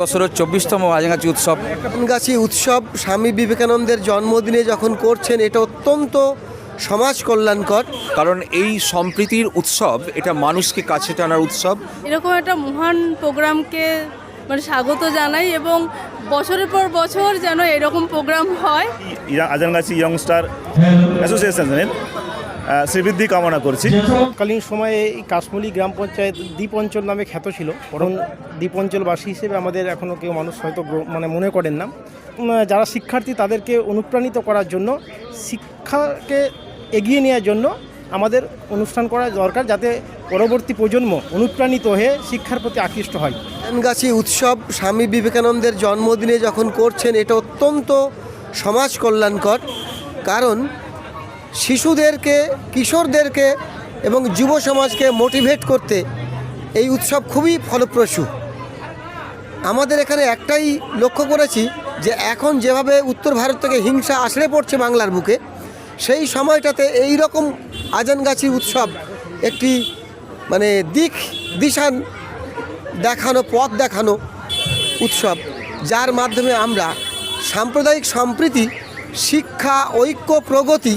বছরের 24তম আজানগাছি উৎসব। আজানগাছি উৎসব স্বামী বিবেকানন্দের জন্মদিনে যখন করছেন, এটা অত্যন্ত সমাজ কল্যাণকর। কারণ এই সম্প্রীতির উৎসব, এটা মানুষকে কাছে টানার উৎসব। এরকম একটা মহান প্রোগ্রামকে স্বাগত জানাই এবং বছরের পর বছর যেন এরকম প্রোগ্রাম হয়। আজানগাছি ইয়ংস্টার অ্যাসোসিয়েশনের শ্রীবৃদ্ধি কামনা করছি। তৎকালীন সময়ে এই কাশমুলি গ্রাম পঞ্চায়েত দ্বীপ অঞ্চল নামে খ্যাত ছিল, বরং দ্বীপ অঞ্চলবাসী হিসেবে আমাদের এখনও কেউ মানুষ হয়তো মনে করেন না। যারা শিক্ষার্থী তাদেরকে অনুপ্রাণিত করার জন্য, শিক্ষাকে এগিয়ে নেওয়ার জন্য আমাদের অনুষ্ঠান করা দরকার, যাতে পরবর্তী প্রজন্ম অনুপ্রাণিত হয়ে শিক্ষার প্রতি আকৃষ্ট হয়। আজানগাছি উৎসব স্বামী বিবেকানন্দের জন্মদিনে যখন করছেন, এটা অত্যন্ত সমাজ কল্যাণকর। কারণ শিশুদেরকে, কিশোরদেরকে এবং যুব সমাজকে মোটিভেট করতে এই উৎসব খুবই ফলপ্রসূ। আমাদের এখানে একটাই লক্ষ্য করেছি যে এখন যেভাবে উত্তর ভারত থেকে হিংসা আছড়ে পড়ছে বাংলার বুকে, সেই সময়টাতে এই রকম আজানগাছি উৎসব একটি দিক দিশা দেখানো, পথ দেখানো উৎসব, যার মাধ্যমে আমরা সাম্প্রদায়িক সম্প্রীতি, শিক্ষা, ঐক্য, প্রগতি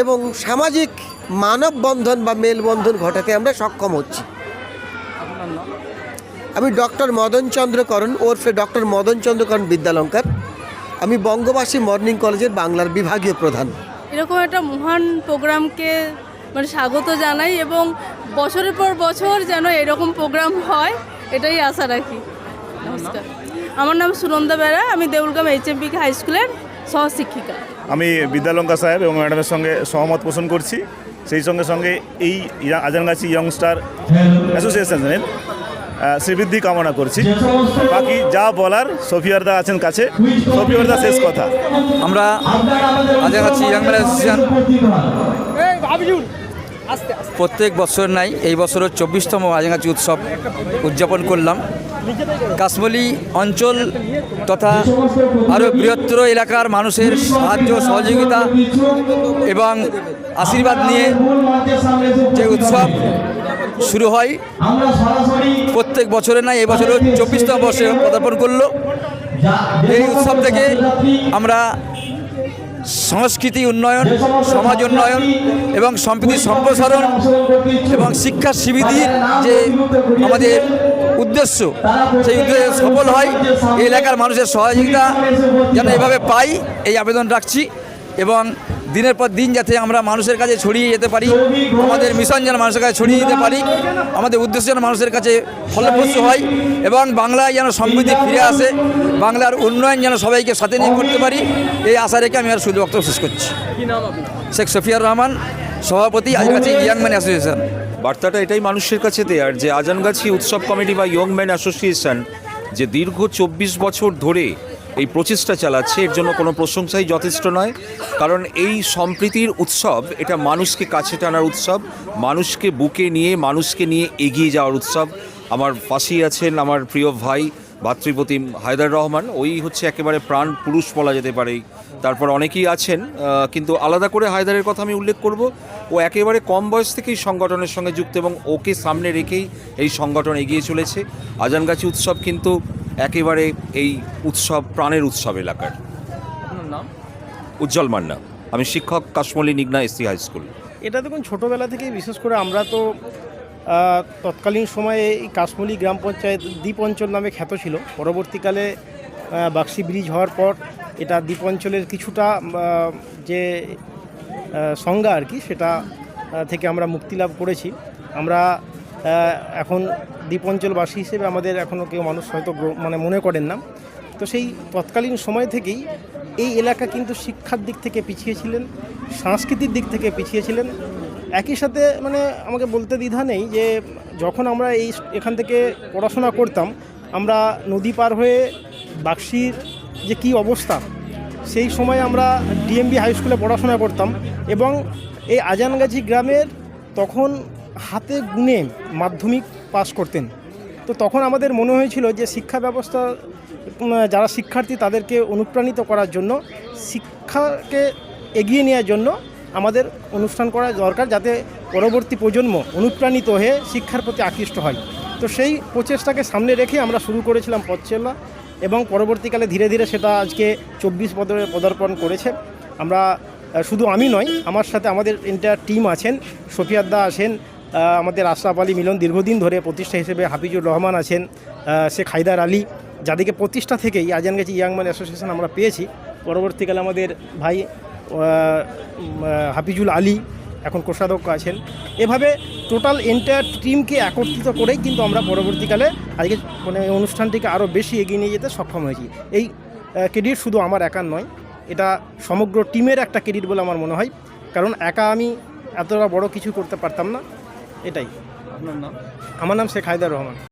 এবং সামাজিক মানববন্ধন বা মেলবন্ধন ঘটাতে আমরা সক্ষম হচ্ছি। আমি ডক্টর মদনচন্দ্রকরণ ওরফে ডক্টর মদনচন্দ্রকরণ বিদ্যালঙ্কার। আমি বঙ্গবাসী মর্নিং কলেজের বাংলার বিভাগীয় প্রধান। এরকম একটা মহান প্রোগ্রামকে স্বাগত জানাই এবং বছরের পর বছর যেন এরকম প্রোগ্রাম হয়, এটাই আশা রাখি। নমস্কার, আমার নাম সুনন্দা বেরা, আমি দেউলগাম HMP হাই স্কুলের সহশিক্ষিকা। আমি বিদ্যালঙ্কা সাহেব এবং ম্যাডামের সঙ্গে সহমত পোষণ করছি। সেই সঙ্গে সঙ্গে এই আজানগাছি ইয়ংস্টার অ্যাসোসিয়েশনের শ্রীবৃদ্ধি কামনা করছি। বাকি যা বলার সফিয়ারদা আছেন কাছে, সফিয়ারদা শেষ কথা। আমরা আজানগাছি ইয়াং ম্যান অ্যাসোসিয়েশন প্রত্যেক বছর নাই, এই বছরের 24তম আজানগাছি উৎসব উদযাপন করলাম। কাশমুলি অঞ্চল তথা আরও বৃহত্তর এলাকার মানুষের সাহায্য, সহযোগিতা এবং আশীর্বাদ নিয়ে যে উৎসব শুরু হয়, প্রত্যেক বছরে নাই, এই বছরের 24তম বর্ষে পদার্পণ করলো। এই উৎসব থেকে আমরা সংস্কৃতি উন্নয়ন, সমাজ উন্নয়ন এবং সম্প্রীতি সম্প্রসারণ এবং শিক্ষা শিবির যে আমাদের উদ্দেশ্য, সেই উদ্দেশ্যে সফল হয়। এই এলাকার মানুষের সহযোগিতা যেন এভাবে পাই, এই আবেদন রাখছি এবং দিনের পর দিন যাতে আমরা মানুষের কাছে ছড়িয়ে যেতে পারি, আমাদের মিশন যেন মানুষের কাছে ছড়িয়ে যেতে পারি, আমাদের উদ্দেশ্য যেন মানুষের কাছে ফলপ্রসূ হয় এবং বাংলায় যেন সমৃদ্ধি ফিরে আসে, বাংলার উন্নয়ন যেন সবাইকে সাথে নিয়ে করতে পারি, এই আশা রেখে আমি আর শুধু বক্তব্য শেষ করছি। শেখ সফিয়ার রহমান, সভাপতি আজানগাছি ইয়াং ম্যান অ্যাসোসিয়েশন। বার্তাটা এটাই মানুষের কাছে দেয়ার যে আজানগাছি উৎসব কমিটি বা ইয়ং ম্যান অ্যাসোসিয়েশন যে দীর্ঘ 24 বছর ধরে এই প্রচেষ্টা চালাচ্ছে, এর জন্য কোনো প্রশংসাই যথেষ্ট নয়। কারণ এই সম্প্রীতির উৎসব, এটা মানুষকে কাছে টানার উৎসব, মানুষকে বুকে নিয়ে, মানুষকে নিয়ে এগিয়ে যাওয়ার উৎসব। আমার পাশেই আছেন আমার প্রিয় ভাই ভাতৃপ্রতিম হায়দার রহমান, ওই হচ্ছে একেবারে প্রাণ পুরুষ বলা যেতে পারে। তারপর অনেকেই আছেন, কিন্তু আলাদা করে হায়দারের কথা আমি উল্লেখ করব। ও একেবারে কম বয়স থেকেই সংগঠনের সঙ্গে যুক্ত এবং ওকে সামনে রেখেই এই সংগঠন এগিয়ে চলেছে। আজানগাছি উৎসব কিন্তু একেবারে এই উৎসব প্রাণের উৎসব এলাকার। আপনার নাম? উজ্জ্বল মান্না, আমি শিক্ষক, কাশমুলি নিগনা SC হাই স্কুল। এটা দেখুন, ছোটোবেলা থেকেই বিশেষ করে আমরা তো তৎকালীন সময়ে এই কাশমুলি গ্রাম পঞ্চায়েত দ্বীপ অঞ্চল নামে খ্যাত ছিল। পরবর্তীকালে বাক্সি ব্রিজ হওয়ার পর এটা দ্বীপ অঞ্চলের কিছুটা যে সংজ্ঞা আর কি, সেটা থেকে আমরা মুক্তি লাভ করেছি। আমরা এখন দ্বীপ অঞ্চলবাসী হিসেবে আমাদের এখনও কেউ মানুষ হয়তো মনে করেন না। তো সেই তৎকালীন সময় থেকেই এই এলাকা কিন্তু শিক্ষার দিক থেকে পিছিয়ে ছিলেন, সংস্কৃতির দিক থেকে পিছিয়ে ছিলেন। একই সাথে আমাকে বলতে দ্বিধা নেই যে যখন আমরা এখান থেকে পড়াশোনা করতাম, আমরা নদী পার হয়ে বাক্সির যে কী অবস্থা, সেই সময় আমরা DMB হাই স্কুলে পড়াশোনা করতাম এবং এই আজানগাছি গ্রামের তখন হাতে গুনে মাধ্যমিক পাস করতেন। তো তখন আমাদের মনে হয়েছিল যে শিক্ষা ব্যবস্থা, যারা শিক্ষার্থী তাদেরকে অনুপ্রাণিত করার জন্য, শিক্ষাকে এগিয়ে নেওয়ার জন্য আমাদের অনুষ্ঠান করা দরকার, যাতে পরবর্তী প্রজন্ম অনুপ্রাণিত হয়ে শিক্ষার প্রতি আকৃষ্ট হয়। তো সেই প্রচেষ্টাকে সামনে রেখে আমরা শুরু করেছিলাম পথ চলা, এবং পরবর্তীকালে ধীরে ধীরে সেটা আজকে 24 পদে পদার্পণ করেছে। আমরা শুধু আমি নয়, আমার সাথে আমাদের এন্টায়ার টিম আছেন, শফিয়াদ্দা আছেন, আমাদের আশরাফ আলী মিলন দীর্ঘদিন ধরে প্রতিষ্ঠা হিসেবে, হাফিজুর রহমান আছেন, শেখ হায়দার আলী, যাদেরকে প্রতিষ্ঠা থেকেই আজানগাছি ইয়াংম্যান অ্যাসোসিয়েশন আমরা পেয়েছি। পরবর্তীকালে আমাদের ভাই হাফিজুল আলী এখন কোষাধ্যক্ষ আছেন। এভাবে টোটাল এন্টায়ার টিমকে একত্রিত করেই কিন্তু আমরা পরবর্তীকালে আজকে মানে অনুষ্ঠানটিকে আরও বেশি এগিয়ে নিয়ে যেতে সক্ষম হয়েছি। এই ক্রেডিট শুধু আমার একার নয়, এটা সমগ্র টিমের একটা ক্রেডিট বলে আমার মনে হয়, কারণ একা আমি এতটা বড় কিছু করতে পারতাম না। এটাই। আপনার নাম? আমার নাম শেখ হায়দার রহমান।